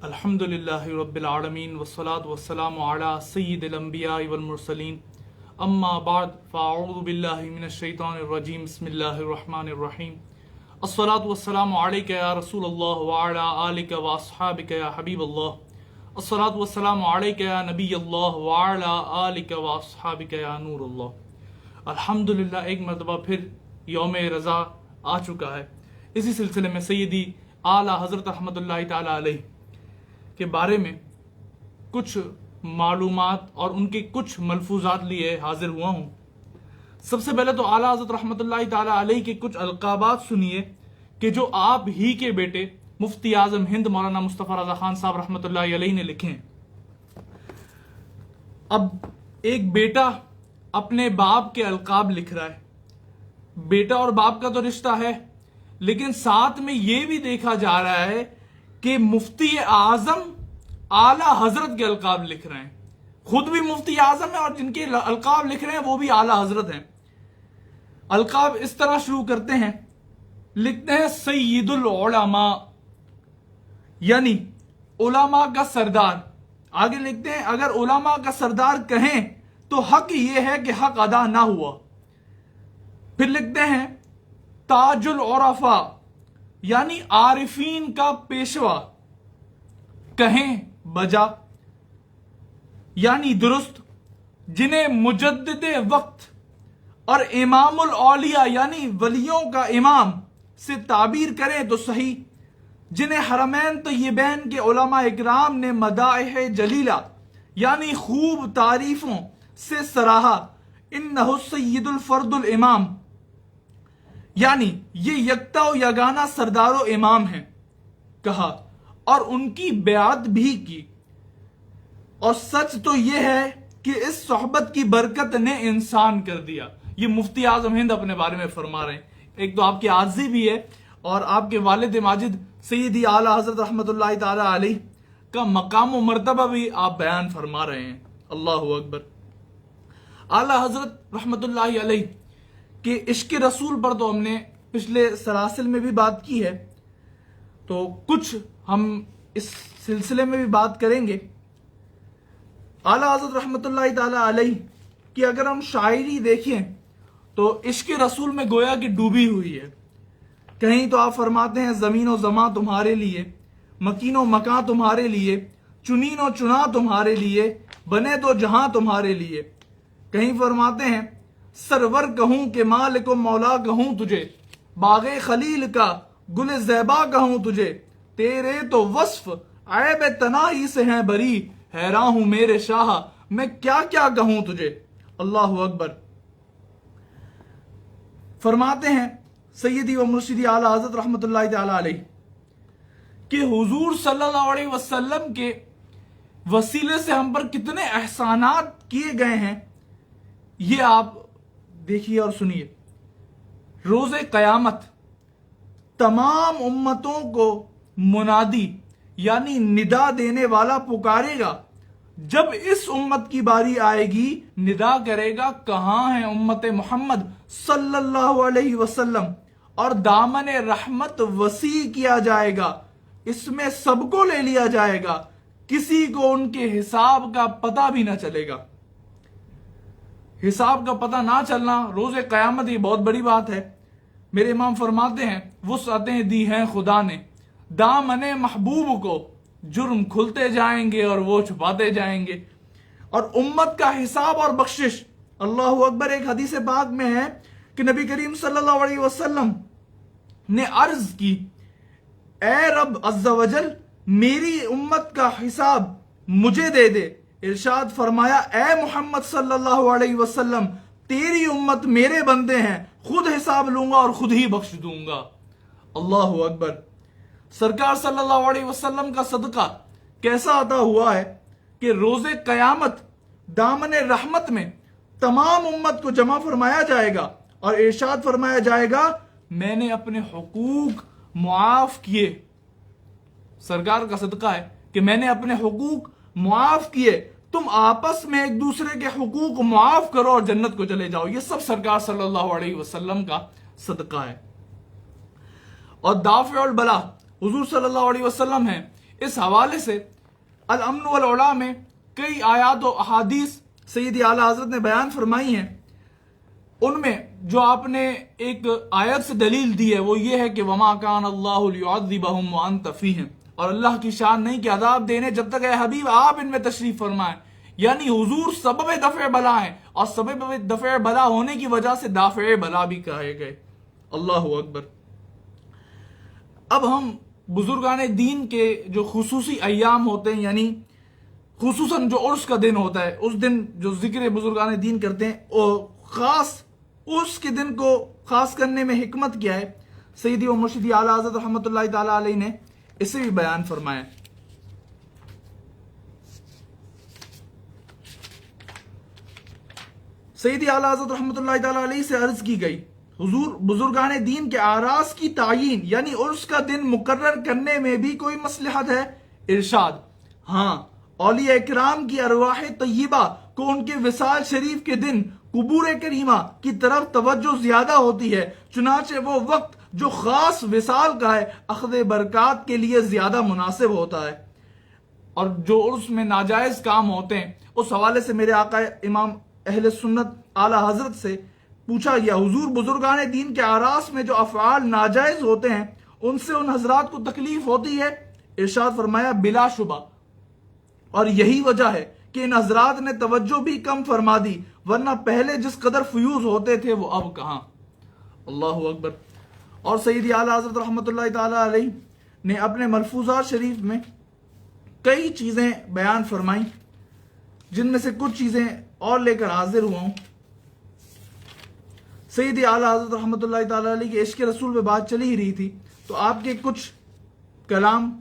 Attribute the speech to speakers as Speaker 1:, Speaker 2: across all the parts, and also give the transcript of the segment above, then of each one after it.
Speaker 1: الحمد للہ رب العالمین والصلاة والسلام علی سید الانبیاء والمرسلین اما بعد فاعوذ باللہ من الشیطان الرجیم بسم اللہ الرحمن الرحیم الصلاة والسلام علیک یا رسول اللہ وعلی آلک واصحابک یا حبیب اللہ الصلاة والسلام علیک یا نبی اللہ وعلی آلک واصحابک یا نور اللہ۔ الحمدللہ ایک مرتبہ پھر یوم رضا آ چکا ہے۔ اسی سلسلے میں سیدی اعلیٰ حضرت رحمۃ اللہ تعالی علیہ کے بارے میں کچھ معلومات اور ان کے کچھ ملفوظات لیے حاضر ہوا ہوں۔ سب سے پہلے تو اعلیٰ حضرت رحمۃ اللہ تعالی علیہ کے کچھ القابات سنیے کہ جو آپ ہی کے بیٹے مفتی اعظم ہند مولانا مصطفیٰ رضا خان صاحب رحمۃ اللہ علیہ نے لکھے ہیں۔ اب ایک بیٹا اپنے باپ کے القاب لکھ رہا ہے۔ بیٹا اور باپ کا تو رشتہ ہے، لیکن ساتھ میں یہ بھی دیکھا جا رہا ہے کہ مفتی اعظم اعلیٰ حضرت کے القاب لکھ رہے ہیں۔ خود بھی مفتی اعظم ہیں اور جن کے القاب لکھ رہے ہیں وہ بھی اعلیٰ حضرت ہیں۔ القاب اس طرح شروع کرتے ہیں، لکھتے ہیں سید العلماء، یعنی علماء کا سردار۔ آگے لکھتے ہیں اگر علماء کا سردار کہیں تو حق یہ ہے کہ حق ادا نہ ہوا۔ پھر لکھتے ہیں تاج العرفاء، یعنی عارفین کا پیشوا، کہیں بجا یعنی درست، جنہیں مجدد وقت اور امام الاولیاء یعنی ولیوں کا امام سے تعبیر کریں تو صحیح، جنہیں حرمین طیبین کے علماء اکرام نے مدائح جلیلہ یعنی خوب تعریفوں سے سراہا، انہ السید الفرد الامام، یعنی یہ یکتا و یگانہ سردار و امام ہیں کہا، اور ان کی بیعت بھی کی۔ اور سچ تو یہ ہے کہ اس صحبت کی برکت نے انسان کر دیا۔ یہ مفتی اعظم ہند اپنے بارے میں فرما رہے ہیں۔ ایک تو آپ کی عاجزی بھی ہے اور آپ کے والد ماجد سیدی اعلیٰ حضرت رحمۃ اللہ تعالی علیہ کا مقام و مرتبہ بھی آپ بیان فرما رہے ہیں۔ اللہ اکبر۔ اعلیٰ حضرت رحمۃ اللہ علیہ کہ عشق رسول پر تو ہم نے پچھلے سلاسل میں بھی بات کی ہے، تو کچھ ہم اس سلسلے میں بھی بات کریں گے۔ اعلیٰ حضرت رحمۃ اللہ تعالی علیہ کی اگر ہم شاعری دیکھیں تو عشق رسول میں گویا کہ ڈوبی ہوئی ہے۔ کہیں تو آپ فرماتے ہیں زمین و زماں تمہارے لیے، مکین و مکاں تمہارے لیے، چنین و چنا تمہارے لیے، بنے تو جہاں تمہارے لیے۔ کہیں فرماتے ہیں سرور کہوں کہ مالک و مولا کہوں تجھے، باغ خلیل کا گل زیبا کہوں تجھے، تیرے تو وصف عیب تناہی سے ہیں بری، حیران ہوں میرے شاہ میں کیا کیا کہوں تجھے۔ اللہ اکبر۔ فرماتے ہیں سیدی و مرشدی اعلیٰ حضرت رحمۃ اللہ تعالی علیہ کہ حضور صلی اللہ علیہ وسلم کے وسیلے سے ہم پر کتنے احسانات کیے گئے ہیں، یہ آپ دیکھیے اور سنیے۔ روز قیامت تمام امتوں کو منادی یعنی ندا دینے والا پکارے گا۔ جب اس امت کی باری آئے گی ندا کرے گا کہاں ہے امت محمد صلی اللہ علیہ وسلم، اور دامن رحمت وسیع کیا جائے گا، اس میں سب کو لے لیا جائے گا، کسی کو ان کے حساب کا پتہ بھی نہ چلے گا۔ حساب کا پتہ نہ چلنا روز قیامت یہ بہت بڑی بات ہے۔ میرے امام فرماتے ہیں وسعتیں دی ہیں خدا نے دامن محبوب کو، جرم کھلتے جائیں گے اور وہ چھپاتے جائیں گے، اور امت کا حساب اور بخشش۔ اللہ اکبر۔ ایک حدیث پاک میں ہے کہ نبی کریم صلی اللہ علیہ وسلم نے عرض کی اے رب عز و جل میری امت کا حساب مجھے دے دے۔ ارشاد فرمایا اے محمد صلی اللہ علیہ وسلم تیری امت میرے بندے ہیں، خود حساب لوں گا اور خود ہی بخش دوں گا۔ اللہ اکبر۔ سرکار صلی اللہ علیہ وسلم کا صدقہ کیسا عطا ہوا ہے کہ روز قیامت دامن رحمت میں تمام امت کو جمع فرمایا جائے گا اور ارشاد فرمایا جائے گا میں نے اپنے حقوق معاف کیے۔ سرکار کا صدقہ ہے کہ میں نے اپنے حقوق معاف کیے، تم آپس میں ایک دوسرے کے حقوق معاف کرو اور جنت کو چلے جاؤ۔ یہ سب سرکار صلی اللہ علیہ وسلم کا صدقہ ہے۔ اور دافع البلا حضور صلی اللہ علیہ وسلم ہیں، اس حوالے سے الامن والعلا میں کئی آیات و احادیث سیدی اعلیٰ حضرت نے بیان فرمائی ہیں. ان میں جو آپ نے ایک آیت سے دلیل دی ہے وہ یہ ہے کہ وما کان اللہ لیعذبہم وانت فیہم، اور اللہ کی شان نہیں کہ عذاب دینے جب تک اے حبیب آپ ان میں تشریف فرمائیں. یعنی حضور سبب دفع بلا ہیں، اور سبب دفع بلا ہونے کی وجہ سے دافع بلا بھی کہے گئے. اللہ اکبر. اب ہم بزرگان دین کے جو خصوصی ایام ہوتے ہیں، یعنی خصوصاً جو عرس کا دن ہوتا ہے، اس دن جو ذکر بزرگان دین کرتے ہیں، اور خاص اس کے دن کو خاص کرنے میں حکمت کیا ہے، سیدی و مرشدی اعلیٰ حضرت رحمۃ اللہ تعالیٰ علیہ نے اسے بھی بیان فرمایا. سیدی اعلیٰ حضرت رحمۃ اللہ تعالیٰ علیہ سے عرض کی گئی، حضور بزرگان دین کے اعراس کی تعیین یعنی عرس کا دن مقرر کرنے میں بھی کوئی مصلحت ہے؟ ارشاد، ہاں، اولیاء اکرام کی ارواح طیبہ کو ان کے وصال شریف کے دن قبور کریمہ کی طرف توجہ زیادہ ہوتی ہے، چنانچہ وہ وقت جو خاص وصال کا ہے اخذ برکات کے لیے زیادہ مناسب ہوتا ہے. اور جو عرس میں ناجائز کام ہوتے ہیں، اس حوالے سے میرے آقا امام اہل سنت اعلیٰ حضرت سے پوچھا گیا، حضور بزرگان دین کے اعراس میں جو افعال ناجائز ہوتے ہیں ان سے ان حضرات کو تکلیف ہوتی ہے؟ ارشاد فرمایا، بلا شبہ، اور یہی وجہ ہے کہ ان حضرات نے توجہ بھی کم فرما دی، ورنہ پہلے جس قدر فیوز ہوتے تھے وہ اب کہاں. اللہ اکبر. اور سیدی اعلیٰ حضرت رحمۃ اللہ تعالیٰ علیہ نے اپنے ملفوظات شریف میں کئی چیزیں بیان فرمائیں، جن میں سے کچھ چیزیں اور لے کر حاضر ہوا ہوں. سیدی اعلیٰ حضرت رحمۃ اللہ تعالیٰ علیہ کے عشق رسول پہ بات چلی ہی رہی تھی، تو آپ کے کچھ کلام،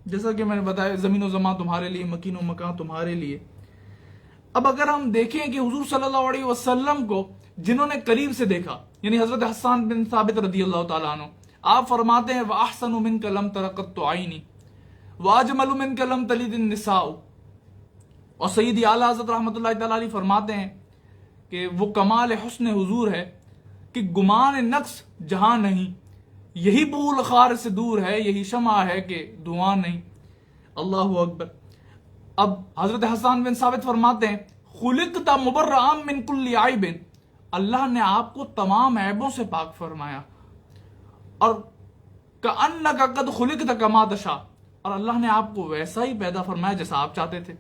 Speaker 1: جیسا کہ میں نے بتایا، زمین و زمان تمہارے لیے، مکین و مکان تمہارے لیے. اب اگر ہم دیکھیں کہ حضور صلی اللہ علیہ وسلم کو جنہوں نے قریب سے دیکھا، یعنی حضرت حسان بن ثابت رضی اللہ تعالیٰ عنہ، آپ فرماتے ہیں وَأَحْسَنُ مِنْكَ لَمْ تَرَ قَطُّ عَيْنِي وَأَجْمَلُ مِنْكَ لَمْ تَلِدِ النِّسَاءُ. اور سیدی اعلیٰ حضرت رحمۃ اللہ تعالیٰ علیہ فرماتے ہیں کہ وہ کمال حسن حضور ہے کہ گمان نقص جہاں نہیں، یہی بول خار سے دور ہے، یہی شمع ہے کہ دھواں نہیں. اللہ اکبر. اب حضرت حسان بن ثابت فرماتے ہیں خلقت مبرئا من کل عیب، اللہ نے آپ کو تمام عیبوں سے پاک فرمایا، اور کأنک قد خلقت کما تشاء، اور اللہ نے آپ کو ویسا ہی پیدا فرمایا جیسا آپ چاہتے تھے،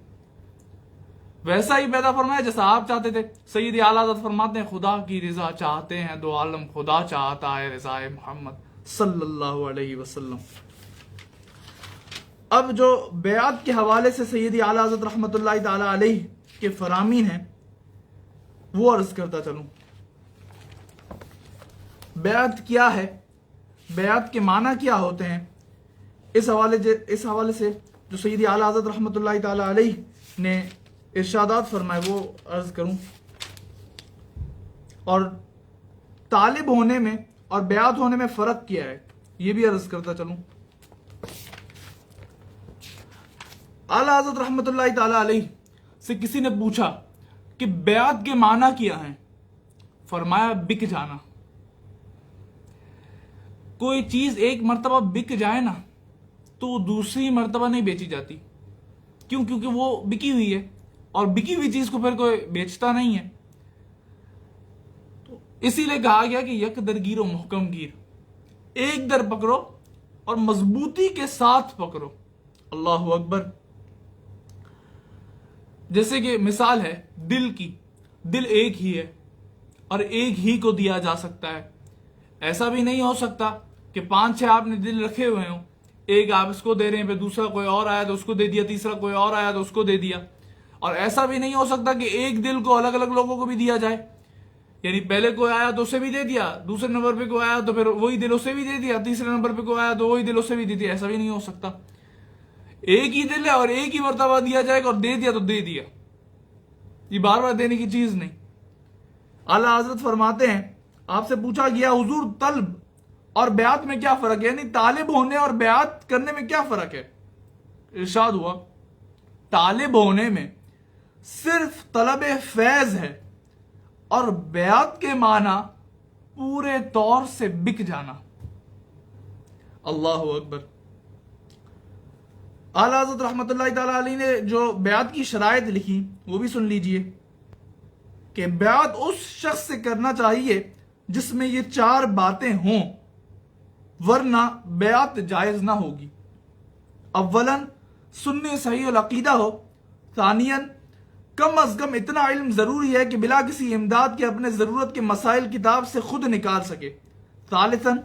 Speaker 1: ویسا ہی پیدا فرمایا جیسا آپ چاہتے تھے. سیدی اعلیٰ حضرت فرماتے ہیں خدا کی رضا چاہتے ہیں دو عالم، خدا چاہتا ہے رضا محمد صلی اللہ علیہ وسلم. اب جو بیعت کے حوالے سے سیدی اعلیٰ حضرت رحمۃ اللہ تعالیٰ علیہ کے فرامین ہیں وہ عرض کرتا چلوں. بیعت کیا ہے، بیعت کے معنی کیا ہوتے ہیں، اس حوالے سے جو سیدی اعلیٰ حضرت رحمۃ اللہ تعالیٰ علیہ نے ارشادات فرمائے وہ عرض کروں، اور طالب ہونے میں اور بیعت ہونے میں فرق کیا ہے یہ بھی عرض کرتا چلوں. اعلیٰ حضرت رحمۃ اللہ تعالیٰ علیہ سے کسی نے پوچھا کہ بیعت کے معنی کیا ہیں، فرمایا بک جانا. کوئی چیز ایک مرتبہ بک جائے نا تو وہ دوسری مرتبہ نہیں بیچی جاتی، کیوں؟ کیونکہ وہ بکی ہوئی ہے، اور بکی ہوئی چیز کو پھر کوئی بیچتا نہیں ہے. تو اسی لیے کہا گیا کہ یک درگیر و محکم گیر، ایک در پکڑو اور مضبوطی کے ساتھ پکڑو. اللہ اکبر. جیسے کہ مثال ہے دل کی، دل ایک ہی ہے اور ایک ہی کو دیا جا سکتا ہے. ایسا بھی نہیں ہو سکتا کہ 5-6 آپ نے دل رکھے ہوئے ہوں، ایک آپ اس کو دے رہے ہیں، پھر دوسرا کوئی اور آیا تو اس کو دے دیا، تیسرا کوئی اور آیا تو اس کو دے دیا. اور ایسا بھی نہیں ہو سکتا کہ ایک دل کو الگ الگ لوگوں کو بھی دیا جائے، یعنی پہلے کوئی آیا تو اسے بھی دے دیا، دوسرے نمبر پہ کوئی آیا تو پھر وہی دل اسے بھی دے دیا، تیسرے نمبر پہ کوئی آیا تو وہی دل اسے بھی دے دیا. ایسا بھی نہیں ہو سکتا. ایک ہی دل ہے اور ایک ہی مرتبہ دیا جائے گا، اور دے دیا تو دے دیا، یہ بار بار دینے کی چیز نہیں. اعلیٰ حضرت فرماتے ہیں آپ سے پوچھا گیا حضور طلب اور بیعت میں کیا فرق ہے، یعنی طالب ہونے اور بیعت کرنے میں کیا فرق ہے؟ ارشاد ہوا طالب ہونے میں صرف طلب فیض ہے، اور بیعت کے معنی پورے طور سے بک جانا. اللہ اکبر. اعلیٰ حضرت رحمۃ اللہ تعالیٰ علیہ نے جو بیعت کی شرائط لکھی وہ بھی سن لیجئے کہ بیعت اس شخص سے کرنا چاہیے جس میں یہ 4 باتیں ہوں، ورنہ بیعت جائز نہ ہوگی۔ اولاً سنی صحیح العقیدہ ہو، ثانیاً کم از کم اتنا علم ضروری ہے کہ بلا کسی امداد کے اپنے ضرورت کے مسائل کتاب سے خود نکال سکے، ثالثاً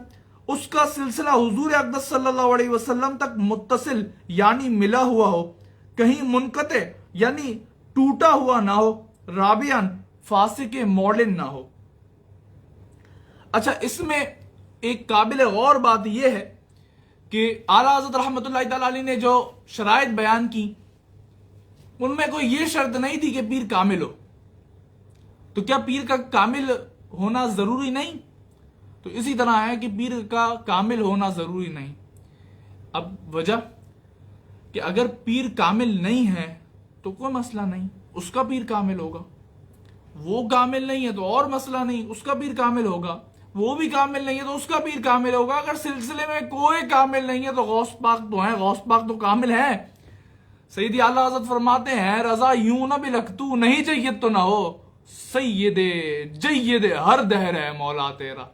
Speaker 1: اس کا سلسلہ حضور اقدس صلی اللہ علیہ وسلم تک متصل یعنی ملا ہوا ہو، کہیں منقطع یعنی ٹوٹا ہوا نہ ہو، رابعاً فاسق معلن نہ ہو۔ اچھا، اس میں ایک قابل غور بات یہ ہے کہ اعلیٰ حضرت رحمۃ اللہ تعالیٰ علیہ نے جو شرائط بیان کی ان میں کوئی یہ شرط نہیں تھی کہ پیر کامل ہو۔ تو کیا پیر کا کامل ہونا ضروری نہیں؟ تو اسی طرح ہے کہ پیر کا کامل ہونا ضروری نہیں۔ اب وجہ کہ اگر پیر کامل نہیں ہے تو کوئی مسئلہ نہیں، اس کا پیر کامل ہوگا۔ وہ کامل نہیں ہے تو اور مسئلہ نہیں، اس کا پیر کامل ہوگا۔ وہ بھی کامل نہیں ہے تو اس کا پیر کامل ہوگا۔ اگر سلسلے میں کوئی کامل نہیں ہے تو غوث پاک تو ہیں، غوث پاک تو کامل ہیں۔ سیدی اعلیٰ حضرت فرماتے ہیں رضا یوں نہ بلک تو نہیں جید تو نہ ہو، سید جید ہر دہر ہے مولا تیرا۔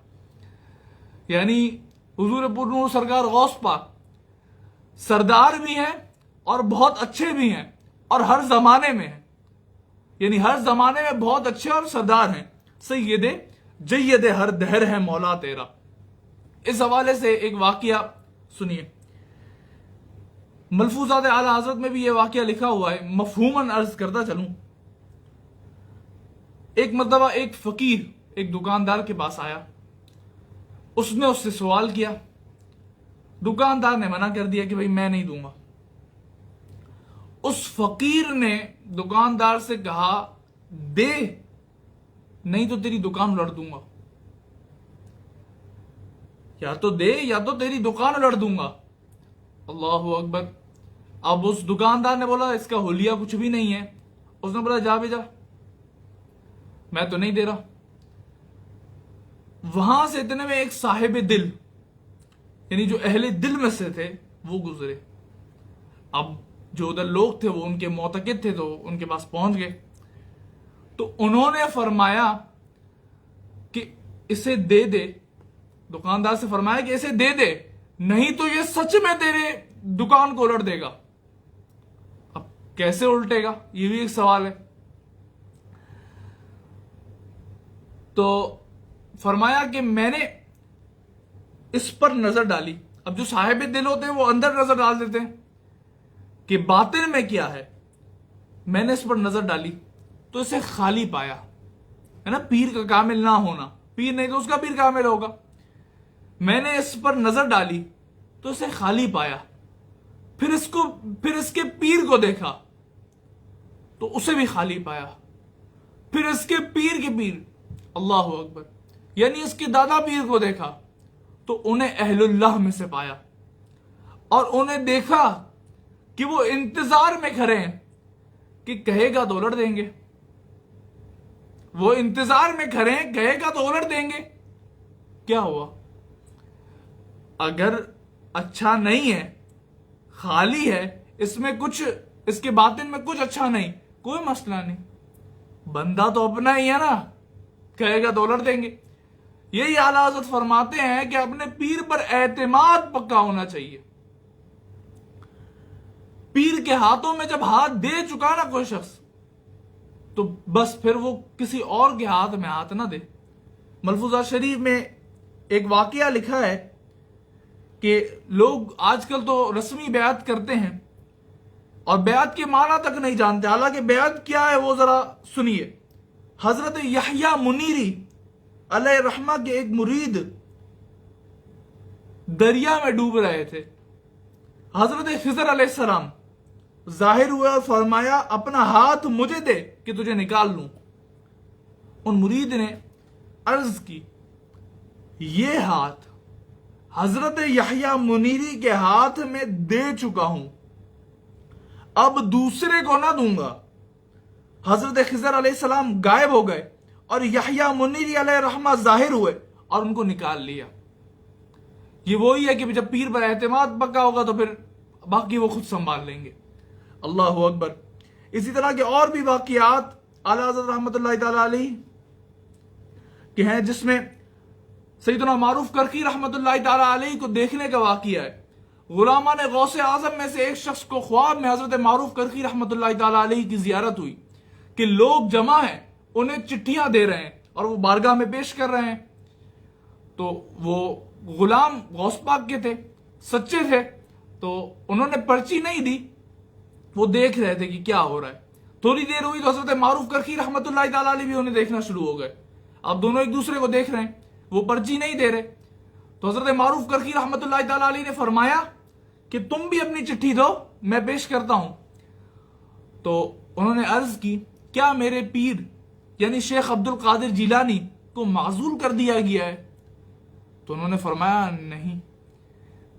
Speaker 1: یعنی حضور پرنور سرکار غوث پاک سردار بھی ہیں اور بہت اچھے بھی ہیں اور ہر زمانے میں ہیں، یعنی ہر زمانے میں بہت اچھے اور سردار ہیں۔ سید جید ہر دہر ہے مولا تیرا۔ اس حوالے سے ایک واقعہ سنیے، ملفوظات اعلیٰ حضرت میں بھی یہ واقعہ لکھا ہوا ہے، مفہوماً عرض کرتا چلوں۔ ایک مرتبہ ایک فقیر ایک دکاندار کے پاس آیا، اس نے اس سے سوال کیا، دکاندار نے منع کر دیا کہ بھائی میں نہیں دوں گا۔ اس فقیر نے دکاندار سے کہا دے، نہیں تو تیری دکان الٹ دوں گا، یا تو دے یا تو تیری دکان الٹ دوں گا۔ اللہ اکبر۔ اب اس دکاندار نے بولا اس کا حلیہ کچھ بھی نہیں ہے، اس نے بولا جا بھیجا، میں تو نہیں دے رہا۔ وہاں سے اتنے میں ایک صاحب دل یعنی جو اہل دل میں سے تھے وہ گزرے۔ اب جو ادھر لوگ تھے وہ ان کے معتقد تھے تو ان کے پاس پہنچ گئے، تو انہوں نے فرمایا کہ اسے دے دے، دکاندار سے فرمایا کہ اسے دے دے، نہیں تو یہ سچ میں تیرے دکان کو الٹ دے گا۔ اب کیسے الٹے گا یہ بھی ایک سوال ہے۔ تو فرمایا کہ میں نے اس پر نظر ڈالی۔ اب جو صاحب دل ہوتے ہیں وہ اندر نظر ڈال دیتے ہیں کہ باطن میں کیا ہے۔ میں نے اس پر نظر ڈالی تو اسے خالی پایا، ہے نا، پیر کا کامل نہ ہونا، پیر نہیں تو اس کا پیر کامل ہوگا۔ میں نے اس پر نظر ڈالی تو اسے خالی پایا، پھر اس کے پیر کو دیکھا تو اسے بھی خالی پایا، پھر اس کے پیر کے پیر، اللہ اکبر، یعنی اس کے دادا پیر کو دیکھا تو انہیں اہل اللہ میں سے پایا، اور انہیں دیکھا کہ وہ انتظار میں کھڑے ہیں کہ کہے گا تو الٹ دیں گے، وہ انتظار میں کھڑے ہیں کہے گا تو الٹ دیں گے۔ کیا ہوا؟ اگر اچھا نہیں ہے، خالی ہے، اس میں کچھ، اس کے باطن میں کچھ اچھا نہیں، کوئی مسئلہ نہیں، بندہ تو اپنا ہی ہے نا، کہے گا تو الٹ دیں گے۔ یہی اعلیٰ حضرت فرماتے ہیں کہ اپنے پیر پر اعتماد پکا ہونا چاہیے۔ پیر کے ہاتھوں میں جب ہاتھ دے چکا نا کوئی شخص تو بس پھر وہ کسی اور کے ہاتھ میں ہاتھ نہ دے۔ ملفوظات شریف میں ایک واقعہ لکھا ہے کہ لوگ آج کل تو رسمی بیعت کرتے ہیں اور بیعت کے معنی تک نہیں جانتے، حالانکہ بیعت کیا ہے وہ ذرا سنیے۔ حضرت یحییٰ منیری علیہ رحمہ کے ایک مرید دریا میں ڈوب رہے تھے، حضرت خضر علیہ السلام ظاہر ہوئے اور فرمایا اپنا ہاتھ مجھے دے کہ تجھے نکال لوں۔ ان مرید نے عرض کی یہ ہاتھ حضرت یحییٰ منیری کے ہاتھ میں دے چکا ہوں، اب دوسرے کو نہ دوں گا۔ حضرت خضر علیہ السلام غائب ہو گئے اور یحییٰ منیری علیہ رحمہ ظاہر ہوئے اور ان کو نکال لیا۔ یہ وہی ہے کہ جب پیر پر اعتماد پکا ہوگا تو پھر باقی وہ خود سنبھال لیں گے. اللہ اکبر. اسی طرح کے اور بھی واقعات اعلیٰ حضرت رحمۃ اللہ تعالی علیہ کے ہیں، جس میں سیدنا معروف کرخی رحمۃ اللہ تعالی علیہ کو دیکھنے کا واقعہ ہے. غلامان غوث اعظم میں سے ایک شخص کو خواب میں حضرت معروف کرخی رحمۃ اللہ تعالی علیہ کی زیارت ہوئی کہ لوگ جمع ہیں، انہیں چٹھیاں دے رہے ہیں اور وہ بارگاہ میں پیش کر رہے ہیں. تو وہ غلام غوث پاک کے تھے، سچے تھے، تو انہوں نے پرچی نہیں دی، وہ دیکھ رہے تھے کہ کیا ہو رہا ہے. تھوڑی دیر ہوئی تو حضرت معروف کرخی رحمۃ اللہ تعالی علیہ بھی انہیں دیکھنا شروع ہو گئے. اب دونوں ایک دوسرے کو دیکھ رہے ہیں، وہ پرچی نہیں دے رہے. تو حضرت معروف کرخی رحمۃ اللہ تعالی علیہ نے فرمایا کہ تم بھی اپنی چٹھی دو، میں پیش کرتا ہوں. تو انہوں نے عرض کی کیا میرے پیر یعنی شیخ عبد القادر جیلانی کو معزول کر دیا گیا ہے؟ تو انہوں نے فرمایا نہیں،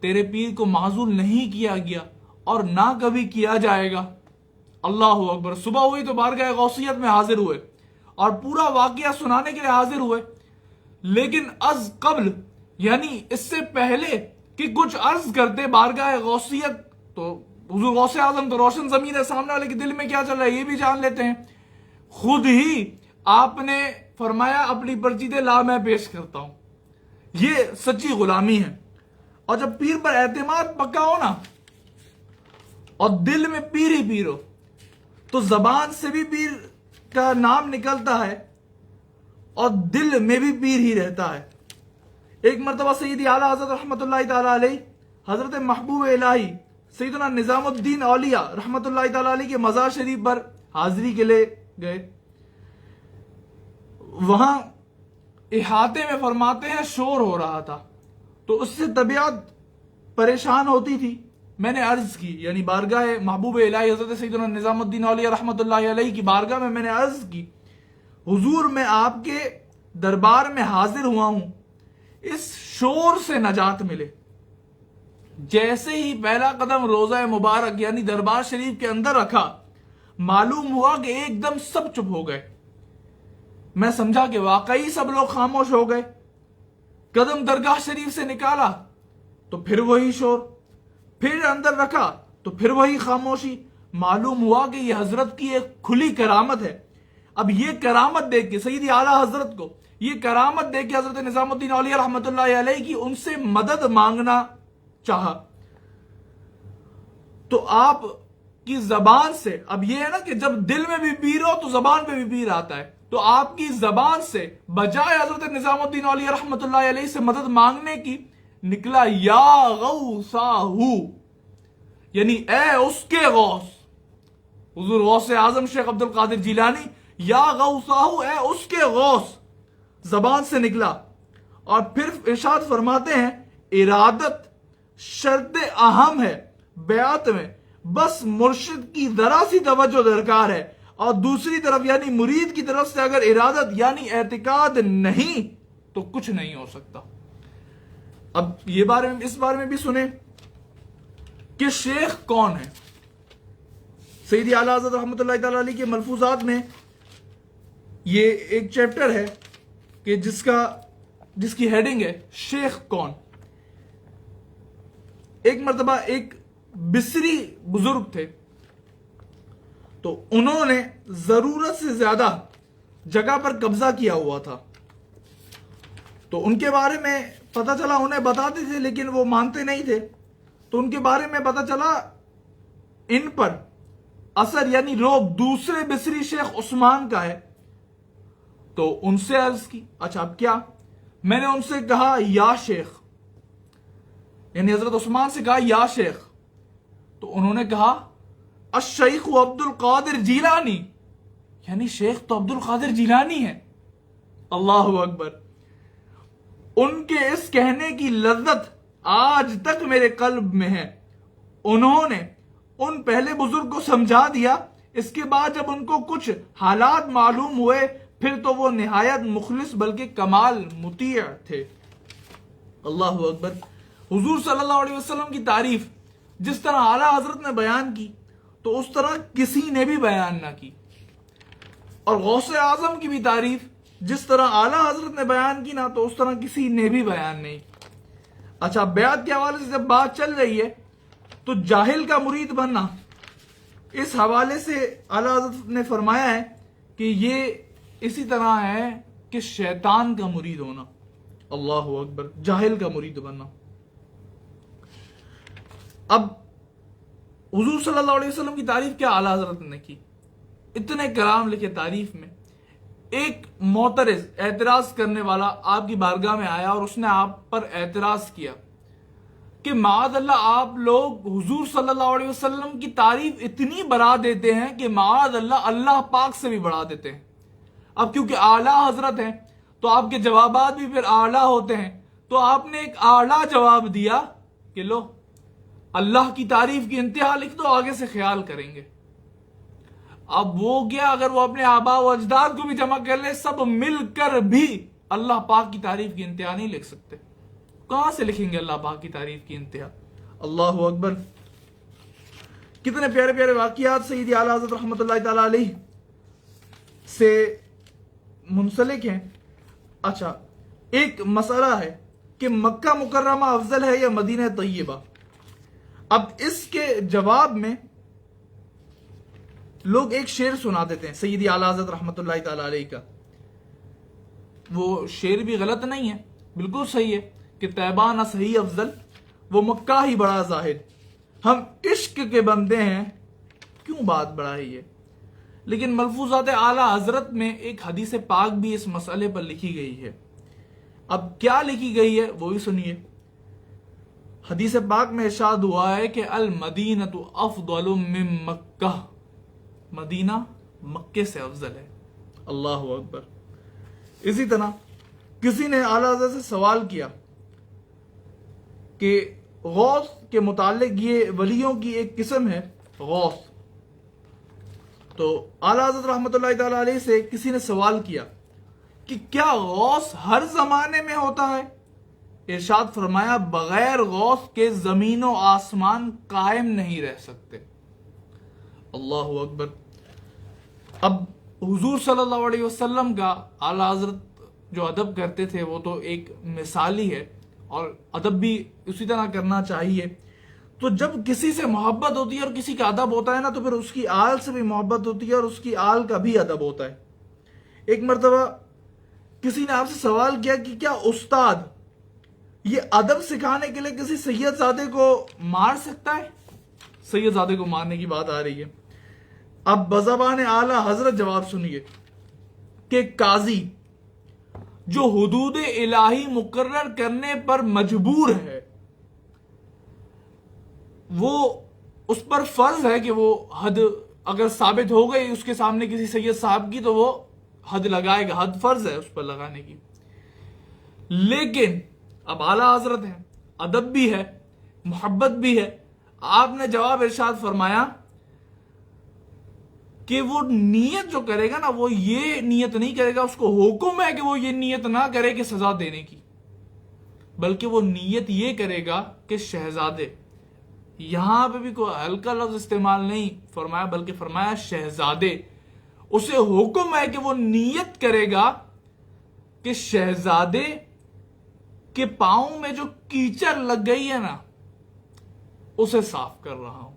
Speaker 1: تیرے پیر کو معزول نہیں کیا گیا اور نہ کبھی کیا جائے گا. اللہ اکبر. صبح ہوئی تو بارگاہ غوثیت میں حاضر ہوئے اور پورا واقعہ سنانے کے لیے حاضر ہوئے. لیکن از قبل یعنی اس سے پہلے کہ کچھ عرض کرتے بارگاہ غوثیت، تو حضور غوث اعظم تو روشن ضمیر ہے، سامنے والے کے دل میں کیا چل رہا ہے یہ بھی جان لیتے ہیں. خود ہی آپ نے فرمایا اپنی پرچی دے لا، میں پیش کرتا ہوں. یہ سچی غلامی ہے. اور جب پیر پر اعتماد پکا ہو نا اور دل میں پیر ہی پیر ہو تو زبان سے بھی پیر کا نام نکلتا ہے اور دل میں بھی پیر ہی رہتا ہے. ایک مرتبہ سیدی اعلیٰ حضرت رحمۃ اللہ تعالی علیہ حضرت محبوب الہی سیدنا نظام الدین اولیاء رحمۃ اللہ تعالی علیہ کے مزار شریف پر حاضری کے لیے گئے. وہاں احاطے میں فرماتے ہیں شور ہو رہا تھا تو اس سے طبیعت پریشان ہوتی تھی. میں نے عرض کی یعنی بارگاہ محبوب الہی حضرت سیدنا نظام الدین اولیاء رحمۃ اللہ علیہ کی بارگاہ میں نے عرض کی حضور میں آپ کے دربار میں حاضر ہوا ہوں، اس شور سے نجات ملے. جیسے ہی پہلا قدم روضہ مبارک یعنی دربار شریف کے اندر رکھا معلوم ہوا کہ ایک دم سب چپ ہو گئے. میں سمجھا کہ واقعی سب لوگ خاموش ہو گئے. قدم درگاہ شریف سے نکالا تو پھر وہی شور، پھر اندر رکھا تو پھر وہی خاموشی. معلوم ہوا کہ یہ حضرت کی ایک کھلی کرامت ہے. اب یہ کرامت دیکھ کے سیدی اعلیٰ حضرت کو یہ کرامت دیکھ کے حضرت نظام الدین اولیاء رحمۃ اللہ علیہ کی ان سے مدد مانگنا چاہا. تو آپ کی زبان سے، اب یہ ہے نا کہ جب دل میں بھی پیر ہو تو زبان پہ بھی پیر آتا ہے، تو آپ کی زبان سے بجائے حضرت نظام الدین اولیاء رحمۃ اللہ علیہ سے مدد مانگنے کی نکلا یا غوثاہو یعنی اے اس کے غوث. حضور غوث اعظم شیخ عبد القادر جیلانی یا غوثاہو اے اس کے غوث زبان سے نکلا. اور پھر ارشاد فرماتے ہیں ارادت شرط اہم ہے بیعت میں، بس مرشد کی ذرا سی توجہ درکار ہے، اور دوسری طرف یعنی مرید کی طرف سے اگر ارادت یعنی اعتقاد نہیں تو کچھ نہیں ہو سکتا. اب اس بارے میں بھی سنیں کہ شیخ کون ہے. سیدی اعلیٰ حضرت رحمۃ اللہ تعالی علیہ کے ملفوظات میں یہ ایک چیپٹر ہے کہ جس کی ہیڈنگ ہے شیخ کون. ایک مرتبہ ایک بصری بزرگ تھے، تو انہوں نے ضرورت سے زیادہ جگہ پر قبضہ کیا ہوا تھا. تو ان کے بارے میں پتہ چلا، انہیں بتاتے تھے لیکن وہ مانتے نہیں تھے. تو ان کے بارے میں پتہ چلا ان پر اثر یعنی روب دوسرے بصری شیخ عثمان کا ہے. تو ان سے عرض کی اچھا اب کیا؟ میں نے ان سے کہا یا شیخ، یعنی حضرت عثمان سے کہا یا شیخ. تو انہوں نے کہا الشیخ عبد القادر جیلانی، یعنی شیخ تو عبد القادر جیلانی ہے. اللہ اکبر. ان کے اس کہنے کی لذت آج تک میرے قلب میں ہے. انہوں نے ان پہلے بزرگ کو سمجھا دیا. اس کے بعد جب ان کو کچھ حالات معلوم ہوئے پھر تو وہ نہایت مخلص بلکہ کمال مطیع تھے. اللہ اکبر. حضور صلی اللہ علیہ وسلم کی تعریف جس طرح اعلیٰ حضرت نے بیان کی تو اس طرح کسی نے بھی بیان نہ کی، اور غوث اعظم کی بھی تعریف جس طرح اعلیٰ حضرت نے بیان کی نا تو اس طرح کسی نے بھی بیان نہیں. اچھا بیعت کے حوالے سے جب بات چل رہی ہے تو جاہل کا مرید بننا، اس حوالے سے اعلیٰ حضرت نے فرمایا ہے کہ یہ اسی طرح ہے کہ شیطان کا مرید ہونا. اللہ اکبر، جاہل کا مرید بننا. اب حضور صلی اللہ علیہ وسلم کی تعریف کیا اعلیٰ حضرت نے کی، اتنے کلام لکھے تعریف میں. ایک معترض، اعتراض کرنے والا آپ کی بارگاہ میں آیا اور اس نے آپ پر اعتراض کیا کہ معاذ اللہ آپ لوگ حضور صلی اللہ علیہ وسلم کی تعریف اتنی بڑھا دیتے ہیں کہ معاذ اللہ اللہ پاک سے بھی بڑھا دیتے ہیں. اب کیونکہ اعلیٰ حضرت ہیں تو آپ کے جوابات بھی پھر اعلیٰ ہوتے ہیں، تو آپ نے ایک اعلیٰ جواب دیا کہ لو اللہ کی تعریف کی انتہا لکھ دو، آگے سے خیال کریں گے. اب وہ کیا، اگر وہ اپنے آباء و اجداد کو بھی جمع کر لے، سب مل کر بھی اللہ پاک کی تعریف کی انتہا نہیں لکھ سکتے. کہاں سے لکھیں گے اللہ پاک کی تعریف کی انتہا؟ اللہ اکبر. کتنے پیارے پیارے واقعات سیدی اعلیٰ حضرت رحمۃ اللہ تعالی علیہ سے منسلک ہیں. اچھا، ایک مسئلہ ہے کہ مکہ مکرمہ افضل ہے یا مدینہ طیبہ. اب اس کے جواب میں لوگ ایک شعر سنا دیتے ہیں سیدی اعلیٰ حضرت رحمۃ اللہ تعالی علیہ کا. وہ شعر بھی غلط نہیں ہے، بالکل صحیح ہے کہ طیبہ نہ صحیح افضل، وہ مکہ ہی بڑا زاہد. ہم عشق کے بندے ہیں، کیوں بات بڑھائی ہے. لیکن ملفوظات اعلیٰ حضرت میں ایک حدیث پاک بھی اس مسئلے پر لکھی گئی ہے. اب کیا لکھی گئی ہے وہ بھی سنیے. حدیث پاک میں ارشاد ہوا ہے کہ المدینۃ افضل من مکہ، مدینہ مکے سے افضل ہے. اللہ اکبر. اسی طرح کسی نے اعلیٰ حضرت سے سوال کیا کہ غوث کے متعلق، یہ ولیوں کی ایک قسم ہے غوث. تو اعلیٰ حضرت رحمۃ اللہ تعالی علیہ سے کسی نے سوال کیا کہ کیا غوث ہر زمانے میں ہوتا ہے؟ ارشاد فرمایا بغیر غوث کے زمین و آسمان قائم نہیں رہ سکتے. اللہ اکبر. اب حضور صلی اللہ علیہ وسلم کا اعلیٰ حضرت جو ادب کرتے تھے وہ تو ایک مثالی ہے، اور ادب بھی اسی طرح کرنا چاہیے. تو جب کسی سے محبت ہوتی ہے اور کسی کا ادب ہوتا ہے نا، تو پھر اس کی آل سے بھی محبت ہوتی ہے اور اس کی آل کا بھی ادب ہوتا ہے. ایک مرتبہ کسی نے آپ سے سوال کیا کہ کیا استاد یہ ادب سکھانے کے لیے کسی سید زادے کو مار سکتا ہے؟ سید زادے کو مارنے کی بات آ رہی ہے. اب بزبان اعلیٰ حضرت جواب سنیے کہ قاضی جو حدود الہی مقرر کرنے پر مجبور ہے، وہ اس پر فرض ہے کہ وہ حد اگر ثابت ہو گئی اس کے سامنے کسی سید صاحب کی، تو وہ حد لگائے گا، حد فرض ہے اس پر لگانے کی. لیکن اب اعلیٰ حضرت ہیں، ادب بھی ہے، محبت بھی ہے. آپ نے جواب ارشاد فرمایا کہ وہ نیت جو کرے گا نا، وہ یہ نیت نہیں کرے گا، اس کو حکم ہے کہ وہ یہ نیت نہ کرے کہ سزا دینے کی، بلکہ وہ نیت یہ کرے گا کہ شہزادے، یہاں پہ بھی کوئی ہلکا لفظ استعمال نہیں فرمایا بلکہ فرمایا شہزادے، اسے حکم ہے کہ وہ نیت کرے گا کہ شہزادے کے پاؤں میں جو کیچڑ لگ گئی ہے نا، اسے صاف کر رہا ہوں.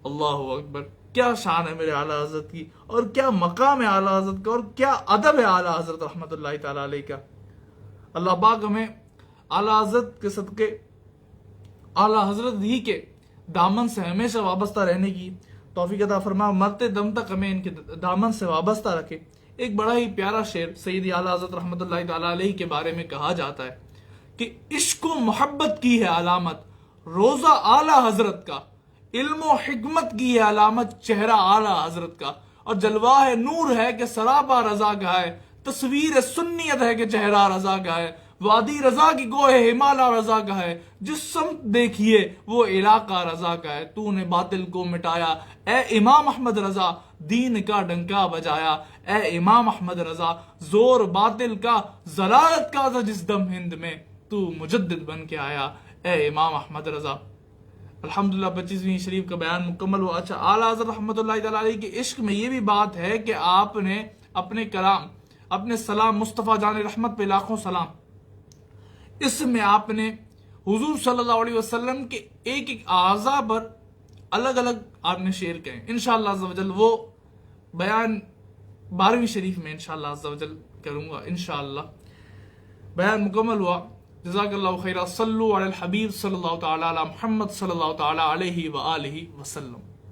Speaker 1: اللہ اکبر. کیا شان ہے میرے اعلیٰ حضرت کی، اور کیا مقام ہے اعلیٰ حضرت کا، اور کیا ادب ہے اعلیٰ حضرت رحمۃ اللہ تعالی علیہ کا. اللہ پاک ہمیں اعلیٰ حضرت کے صدقے، اعلیٰ حضرت ہی کے دامن سے ہمیشہ وابستہ رہنے کی توفیق عطا فرما، مرتے دم تک ہمیں ان کے دامن سے وابستہ رکھے. ایک بڑا ہی پیارا شعر سیدی اعلیٰ حضرت رحمۃ اللہ تعالی علیہ کے بارے میں کہا جاتا ہے کہ عشق و محبت کی ہے علامت روزہ اعلیٰ حضرت کا، علم و حکمت کی ہے علامت چہرہ اعلیٰ حضرت کا، اور جلوہ ہے نور ہے کہ سراپا رضا کا ہے، تصویر سنیت ہے کہ چہرہ رضا کا ہے، وادی رضا کی گوہ ہمالا رضا کا ہے، جس سمت دیکھیے وہ علاقہ رضا کا ہے. تو نے باطل کو مٹایا اے امام احمد رضا، دین کا ڈنکا بجایا اے امام احمد رضا، زور باطل کا ضلالت کا تھا جس دم ہند میں، تو مجدد بن کے آیا اے امام احمد رضا. الحمدللہ 25ویں شریف کا بیان مکمل ہوا. اچھا، اعلیٰ حضرت رحمۃ اللہ تعالی علیہ کے عشق میں یہ بھی بات ہے کہ آپ نے اپنے کلام، اپنے سلام مصطفیٰ جان رحمت پہ لاکھوں سلام، اس میں آپ نے حضور صلی اللہ علیہ وسلم کے ایک ایک اعضاء پر الگ الگ آپ نے شعر کہیں. انشاءاللہ عز و جل وہ بیان 12ویں شریف میں انشاءاللہ عز و جل کروں گا. انشاءاللہ بیان مکمل ہوا. جزاک اللہ خیرہ. صلو علی الحبیب صلی اللہ تعالی علی محمد صلی اللہ تعالی علیہ وآلہ وسلم.